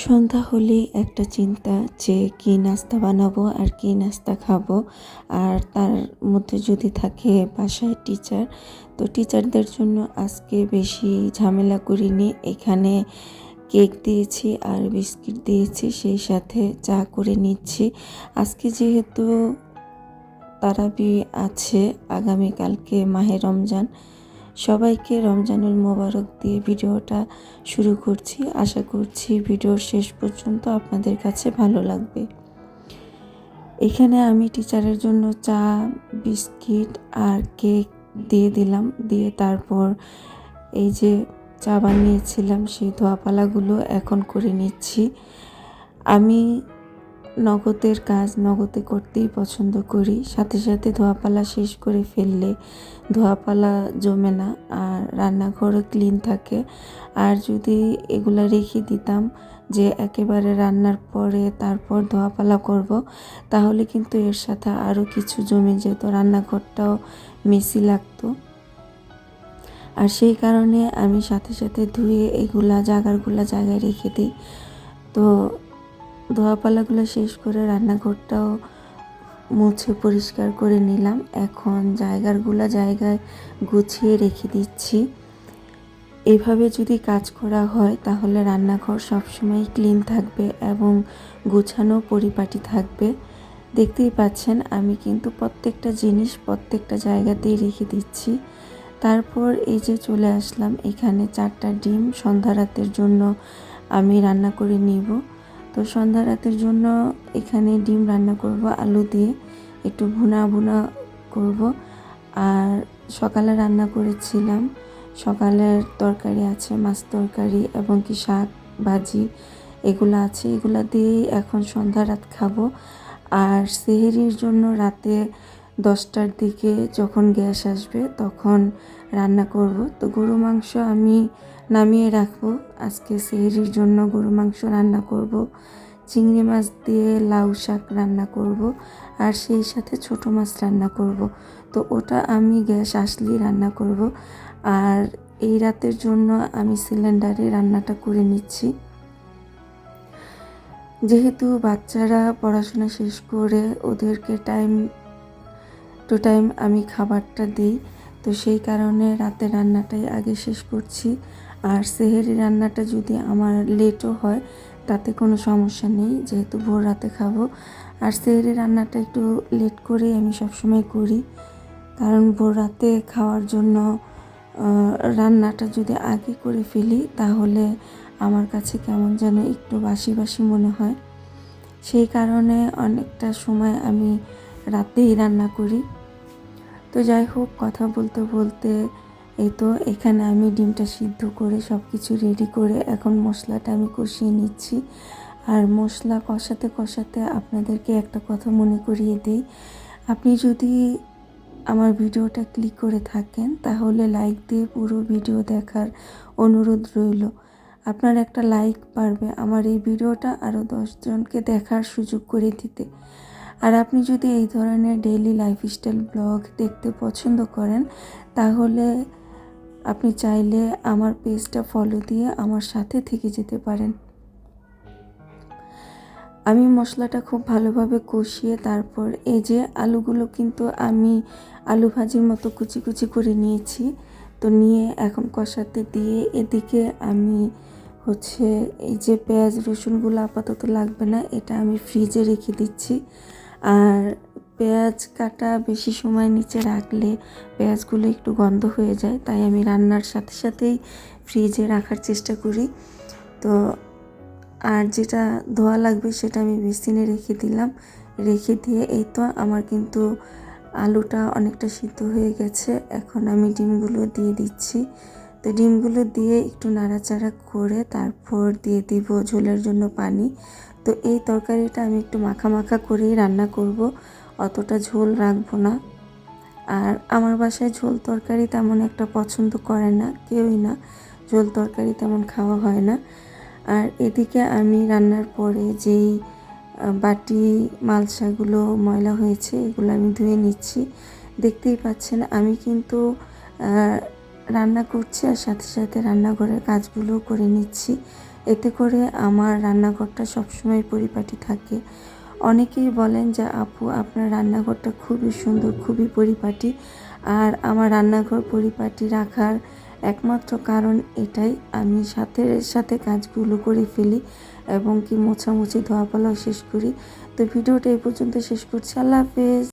সন্ধ্যা হলেই একটা চিন্তা যে কী নাস্তা বানাবো আর কী নাস্তা খাবো। আর তার মধ্যে যদি থাকে বাসায় টিচার, তো টিচারদের জন্য আজকে বেশি ঝামেলা করিনি। এখানে কেক দিয়েছি আর বিস্কিট দিয়েছি, সেই সাথে চা করে নিচ্ছি। আজকে যেহেতু তারাবি আছে, আগামীকালকে মাহে রমজান, সবাইকে রমজানুল মোবারক দিয়ে ভিডিওটা শুরু করছি। আশা করছি ভিডিওর শেষ পর্যন্ত আপনাদের কাছে ভালো লাগবে। এখানে আমি টিচারের জন্য চা, বিস্কিট আর কেক দিয়ে দিলাম। দিয়ে তারপর এই যে চা বানিয়েছিলাম সেই ধোয়াপালাগুলো এখন করে নিচ্ছি। আমি নগদের কাজ নগদে করতেই পছন্দ করি। সাথে সাথে ধোয়াপালা শেষ করে ফেললে ধোয়াপালা জমে না আর রান্নাঘরও ক্লিন থাকে। আর যদি এগুলা রেখে দিতাম যে একেবারে রান্নার পরে তারপর ধোয়াপালা করব, তাহলে কিন্তু এর সাথে আরও কিছু জমে যেত, রান্নাঘরটাও মেসি লাগতো। আর সেই কারণে আমি সাথে সাথে ধুয়ে এগুলা জায়গায় রেখে দিই। তো ধোয়াপালাগুলো শেষ করে রান্নাঘরটাও মুছে পরিষ্কার করে নিলাম। এখন জায়গায় গুছিয়ে রেখে দিচ্ছি। এভাবে যদি কাজ করা হয় তাহলে রান্নাঘর সবসময় ক্লিন থাকবে এবং গুছানো পরিপাটি থাকবে। দেখতেই পাচ্ছেন আমি কিন্তু প্রত্যেকটা জিনিস প্রত্যেকটা জায়গাতেই রেখে দিচ্ছি। তারপর এই যে চলে আসলাম, এখানে 4টা ডিম সন্ধ্যা রাতের জন্য আমি রান্না করে নিব। তো সন্ধ্যা রাতের জন্য এখানে ডিম রান্না করব আলু দিয়ে, একটু ভুনা করব। আর সকালে রান্না করেছিলাম, সকালের তরকারি আছে, মাছ তরকারি এবং কি শাক ভাজি এগুলো আছে, এগুলা দিয়েই এখন সন্ধ্যা রাত খাবো। আর সেহরির জন্য রাতে 10টার দিকে যখন গ্যাস আসবে তখন রান্না করব। তো গরু মাংস আমি নামিয়ে রাখবো। আজকে সেহরির জন্য গরু মাংস রান্না করব, চিংড়ি মাছ দিয়ে লাউ শাক রান্না করব আর সেই সাথে ছোট মাছ রান্না করব। তো ওটা আমি গ্যাস আসলেই রান্না করব। আর এই রাতের জন্য আমি সিলিন্ডারে রান্নাটা করে নিচ্ছি। যেহেতু বাচ্চারা পড়াশোনা শেষ করে ওদেরকে টাইম টু টাইম আমি খাবারটা দিই, তো সেই কারণে রাতে রান্নাটাই আগে শেষ করছি। আর সেহেরি রান্নাটা যদি আমার লেটও হয় তাতে কোনো সমস্যা নেই, যেহেতু ভোর রাতে খাবো। আর সেহেরি রান্নাটা একটু লেট করেই আমি সবসময় করি, কারণ ভোর রাতে খাওয়ার জন্য রান্নাটা যদি আগে করে ফেলি তাহলে আমার কাছে কেমন যেন একটু বাসি বাসি মনে হয়। সেই কারণে অনেকটা সময় আমি রাতেই রান্না করি। তো যাই হোক, কথা বলতে বলতে এই তো এখানে আমি ডিমটা সিদ্ধ করে সব কিছু রেডি করে এখন মশলাটা আমি কষিয়ে নিচ্ছি। আর মশলা কষাতে কষাতে আপনাদেরকে একটা কথা মনে করিয়ে দিই, আপনি যদি আমার ভিডিওটা ক্লিক করে থাকেন তাহলে লাইক দিয়ে পুরো ভিডিও দেখার অনুরোধ রইল। আপনার একটা লাইক পারবে আমার এই ভিডিওটা আরও 10 জনকে দেখার সুযোগ করে দিতে। আর আপনি যদি এই ধরনের ডেইলি লাইফস্টাইল ব্লগ দেখতে পছন্দ করেন তাহলে আপনি চাইলে আমার পেজটা ফলো দিয়ে আমার সাথে থেকে যেতে পারেন। আমি মশলাটা খুব ভালোভাবে কষিয়ে তারপর এই যে আলুগুলো কিন্তু আমি আলু ভাজির মতো কুচি কুচি করে নিয়েছি। তো নিয়ে এখন কষাতে দিয়ে এদিকে আমি এই যে পেঁয়াজ রসুনগুলো আপাতত লাগবে না, এটা আমি ফ্রিজে রেখে দিচ্ছি। আর পেঁয়াজ কাটা বেশি সময় নিচে রাখলে পেঁয়াজগুলো একটু গন্ধ হয়ে যায়, তাই আমি রান্নার সাথে সাথেই ফ্রিজে রাখার চেষ্টা করি। তো আর যেটা ধোয়া লাগবে সেটা আমি বেসিনে রেখে দিলাম। রেখে দিয়ে এই তো আমার কিন্তু আলুটা অনেকটা সিদ্ধ হয়ে গেছে। এখন আমি ডিমগুলো দিয়ে দিচ্ছি। তো ডিমগুলো দিয়ে একটু নাড়াচাড়া করে তারপর দিয়ে দিব ঝোলের জন্য পানি। তো এই তরকারিটা আমি একটু মাখা মাখা করেই রান্না করব, অতটা ঝোল রাখবো না। আর আমার বাসায় ঝোল তরকারি তেমন একটা পছন্দ করে না, কেউই না, ঝোল তরকারি তেমন খাওয়া হয় না। আর এদিকে আমি রান্নার পরে যেই বাটি মালসাগুলো ময়লা হয়েছে এগুলো আমি ধুয়ে নিচ্ছি। দেখতেই পাচ্ছেন আমি কিন্তু রান্না করছি আর সাথে সাথে রান্নাঘরের কাজগুলোও করে নিচ্ছি। এতে করে আমার রান্নাঘরটা সবসময় পরিপাটি থাকে। অনেকেই বলেন যে আপু আপনার রান্নাঘরটা খুবই সুন্দর, খুবই পরিপাটি। আর আমার রান্নাঘর পরিপাটি রাখার একমাত্র কারণ এটাই, আমি সাথে সাথে কাজগুলো করে ফেলি এবং কি মোছামুছি ধোয়া পোলাও শেষ করি। তো ভিডিওটা এই পর্যন্ত শেষ করছি। আল্লাহ হাফেজ।